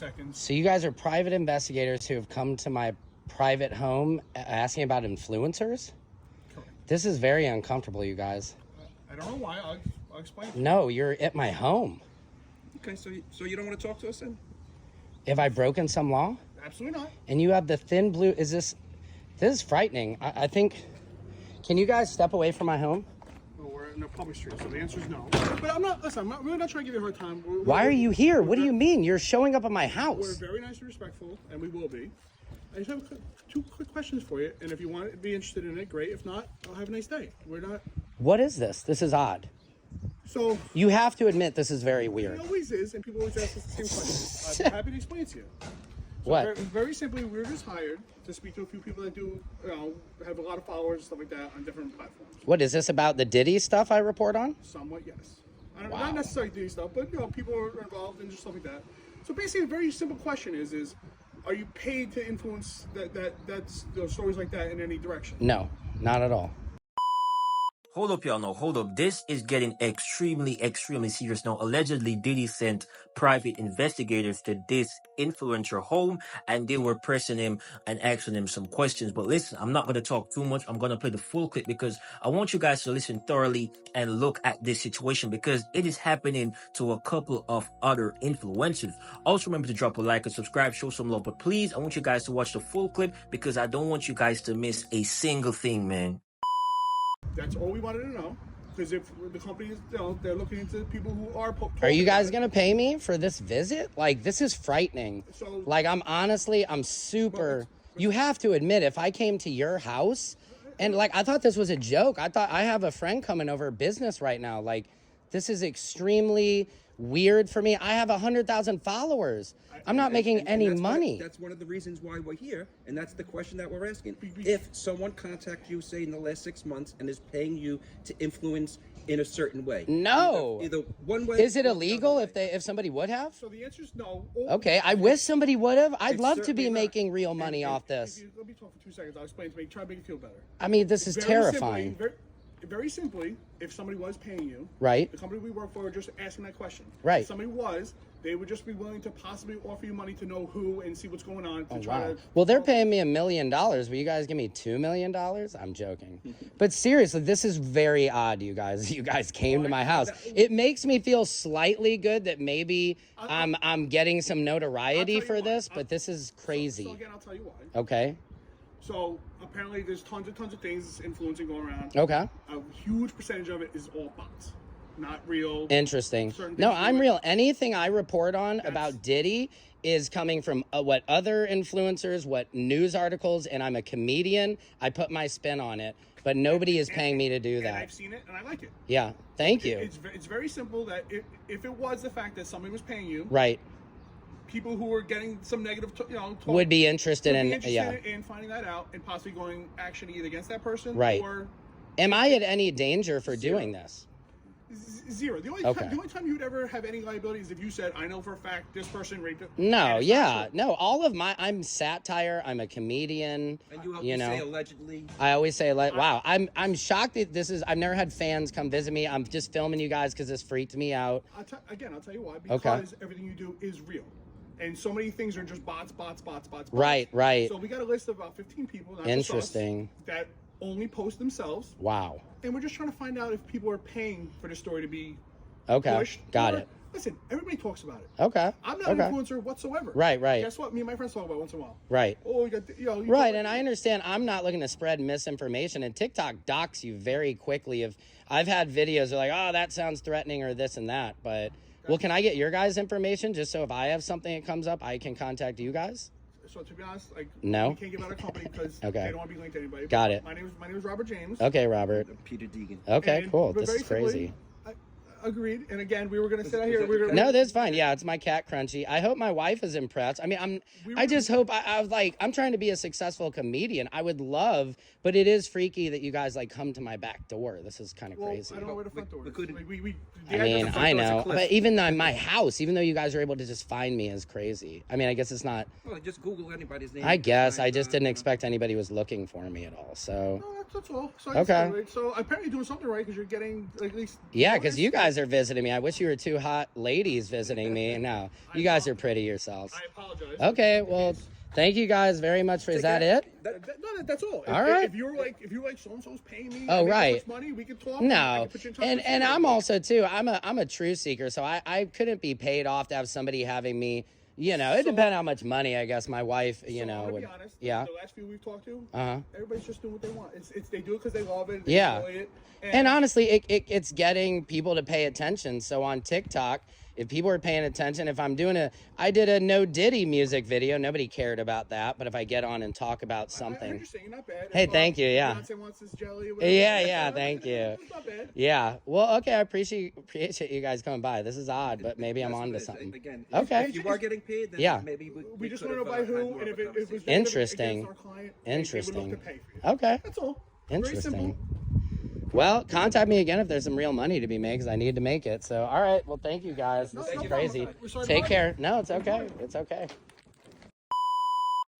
seconds. So you guys are private investigators who have come to my private home asking about influencers? Correct. This is very uncomfortable, you guys. I don't know why. I'll explain. No, you're at my home. Okay, so you don't want to talk to us then? Have I broken some law? Absolutely not. And you have the thin blue. This is frightening. I think. Can you guys step away from my home? Well, we're in a public street, so the answer is no. But I'm not. Listen, I'm really not trying to give you a hard time. Why are you here? What do you mean? You're showing up at my We're house. very nice and respectful, and we will be. I just have two quick questions for you, and if you want to be interested in it, great. If not, I'll have a nice day. We're not. What is this? This is odd. So You have to admit this is very weird. it always is, and people always ask us the same question. I'm happy to explain it to you. So What? Very simply, we were just hired to speak to a few people that do, have a lot of followers and stuff like that on different platforms. What is this about the Diddy stuff I report on? Somewhat, yes. Wow. Not necessarily doing stuff, but people are involved in just stuff like that. So basically, a very simple question is are you paid to influence that's those stories like that in any direction? No, not at all. Hold up, y'all. No, hold up. This is getting extremely serious now. Allegedly, Diddy sent private investigators to this influencer home and they were pressing him and asking him some questions. But listen, I'm not going to talk too much. I'm going to play the full clip because I want you guys to listen thoroughly and look at this situation because it is happening to a couple of other influencers. Also, remember to drop a like and subscribe, show some love. But please, I want you guys to watch the full clip because I don't want you guys to miss a single thing, man. That's all we wanted to know. Because if the company is, they're looking into people who are. Are you guys going to pay me for this visit? Like, this is frightening. So- like, I'm super. You have to admit, if I came to your house and, like, I thought this was a joke. I thought I have a friend coming over business right now. Like, this is extremely weird for me. I have 100,000 followers. I'm not making any money. That's one of the reasons why we're here, and that's the question that we're asking. If someone contacts you, say, in the last 6 months and is paying you to influence in a certain way. No. Either one way. Is it or illegal another way. if somebody would have? So the answer is no. Okay, I wish somebody would have. I'd It's love to certainly be not. making real money off this. Let me talk for 2 seconds. I'll explain to me. Try to make you feel better. I mean, this is terrifying. Very simply, if somebody was paying you, Right. the company we work for are just asking that question. Right. If somebody was, they would just be willing to possibly offer you money to know who and see what's going on. To try to, Well, they're paying me $1 million. Will you guys give me $2 million? I'm joking. But seriously, this is very odd, you guys. You guys came to my house. It makes me feel slightly good that maybe I'm getting some notoriety for this, but this is crazy. So again, I'll tell you why. Okay. So apparently there's tons of things influencing going around. Okay. A huge percentage of it is all bots, not real. Interesting. Certain No, things I'm are- real. Anything I report on about Diddy is coming from what other influencers, what news articles, and I'm a comedian. I put my spin on it, but nobody is paying me to do And that. I've seen it and I like it. Yeah. Thank you. It's very simple that if it was the fact that somebody was paying you, Right. people who were getting some negative, talk, Would be interested would be in, yeah. in finding that out and possibly going action either against that person Right. or Am I at any danger for doing this? zero. The only time you would ever have any liability is if you said, "I know for a fact this person raped it." No, And it's yeah. not true. No, all of I'm satire, I'm a comedian. And you You know. say allegedly. I always say, like, wow, I'm shocked that I've never had fans come visit me. I'm just filming you guys because this freaked me out. I'll tell you why. Because everything you do is real. And so many things are just bots. Right. So we got a list of about 15 people. Not Interesting. Just us, that only post themselves. Wow. And we're just trying to find out if people are paying for the story to be Okay. pushed. Got or- it. Listen, everybody talks about it. Okay. I'm not okay. an influencer whatsoever. Right. Guess what? Me and my friends talk about it once in a while. Right. Oh, you got Right, and I understand I'm not looking to spread misinformation, and TikTok docks you very quickly. If I've had videos that are like, oh, that sounds threatening or this and that, but well, can I get your guys' information just so if I have something that comes up, I can contact you guys? So to be honest, like No? we can't give out our company because Okay. they don't want to be linked to anybody. Got But it. My name is Robert James. Okay, Robert. Peter Deegan. Okay, And- cool. but This very is crazy. simply, agreed. And again, we were going to sit out is here. that We were the gonna, No, that's fine. Yeah, it's my cat Crunchy. I hope my wife is impressed. I mean, I just hope I was like, I'm trying to be a successful comedian. I would love, but it is freaky that you guys like come to my back door. This is kind of well, crazy. I don't know where the front door is. couldn't- the I address mean, of the front I door is a know, cliff. but even in my house, even though you guys are able to just find me is crazy. I mean, I guess it's not. Well, just Google anybody's name. I guess I Find, just didn't you know. expect anybody was looking for me at all. So No, that's all. So Okay. So apparently you're doing something right because you're getting at least. yeah, because you guys guys are visiting me. I wish you were two hot ladies visiting me. No, you guys are pretty yourselves. I apologize. Okay, well, thank you guys very much. Is that it? That's all. All right. If you're like so and so's paying me, Oh, and right. this much money, we can talk. No, and and I'm also too. I'm a truth seeker, so I couldn't be paid off to have somebody having me. You know, it depends how much money. I guess my wife, you know, to would. be honest, Yeah. the last few we've talked to, Uh-huh. everybody's just doing what they want. It's they do it because they love it. They Yeah. enjoy it. And honestly, it's getting people to pay attention. So on TikTok, if people are paying attention, if I'm doing I did a no Diddy music video. Nobody cared about that. But if I get on and talk about I something, heard you saying not bad. Hey, thank you, yeah. Beyonce wants this jelly. Or whatever. yeah, thank you. It's not bad. Yeah. Well, okay. I appreciate you guys coming by. This is odd, but maybe I'm That's onto what it is. something. Again, Okay. if you are getting paid, then Yeah. maybe We just could want to have, know by had who, more and of if a it was conversation. Interesting. against our client, they would Interesting. look to pay for you. Okay. That's all. Very Interesting. simple. Well, contact me again if there's some real money to be made because I need to make it. So, all right. Well, thank you guys. This is crazy. We're sorry Take about care. No, it's okay. It's okay.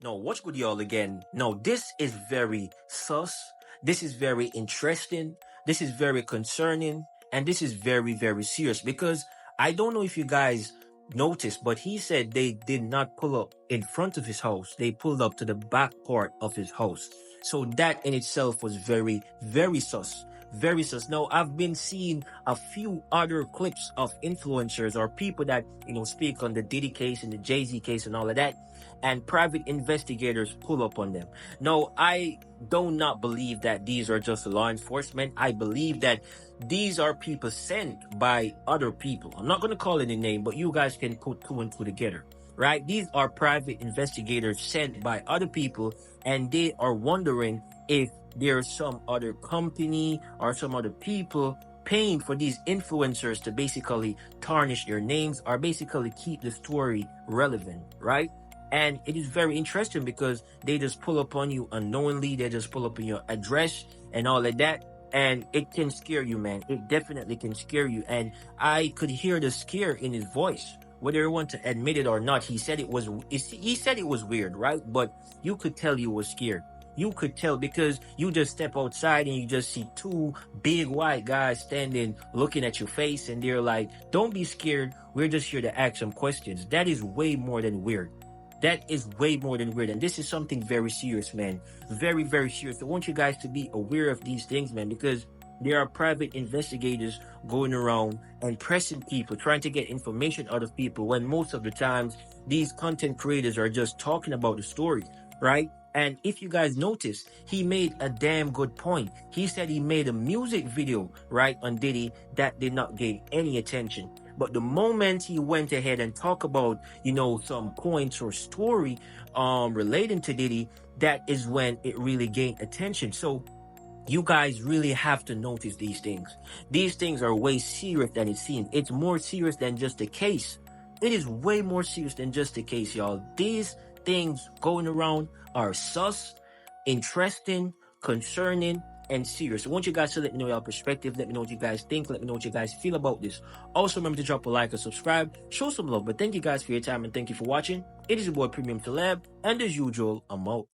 No, what's good, y'all, again? No, this is very sus. This is very interesting. This is very concerning. And this is very, very serious because I don't know if you guys noticed, but he said they did not pull up in front of his house. They pulled up to the back part of his house. So that in itself was very, very sus. Very sus. Now, I've been seeing a few other clips of influencers or people that, speak on the Diddy case and the Jay-Z case and all of that. And private investigators pull up on them. No, I do not believe that these are just law enforcement. I believe that these are people sent by other people. I'm not going to call any name, but you guys can put two and two together, right? These are private investigators sent by other people, and they are wondering if there's some other company or some other people paying for these influencers to basically tarnish their names or basically keep the story relevant, right? And it is very interesting because they just pull up on you unknowingly. They just pull up on your address and all of that. And it can scare you, man. It definitely can scare you. And I could hear the scare in his voice, whether you want to admit it or not. He said it was weird, right? But you could tell you was scared. You could tell because you just step outside and you just see two big white guys standing looking at your face, and they're like, don't be scared. We're just here to ask some questions. That is way more than weird. That is way more than weird. And this is something very serious, man. Very, very serious. I want you guys to be aware of these things, man, because there are private investigators going around and pressing people, trying to get information out of people, when most of the times these content creators are just talking about the story, right? And if you guys notice, he made a damn good point. He said he made a music video, right, on Diddy that did not gain any attention. But the moment he went ahead and talked about, some points or story relating to Diddy, that is when it really gained attention. So you guys really have to notice these things. These things are way serious than it seems. It's more serious than just a case. It is way more serious than just a case, y'all. These things going around are sus, interesting, concerning, and serious. I want you guys to let me know your perspective. Let me know what you guys think. Let me know what you guys feel about this. Also, remember to drop a like or subscribe. Show some love. But thank you guys for your time and thank you for watching. It is your boy Premium Celeb. And as usual, I'm out.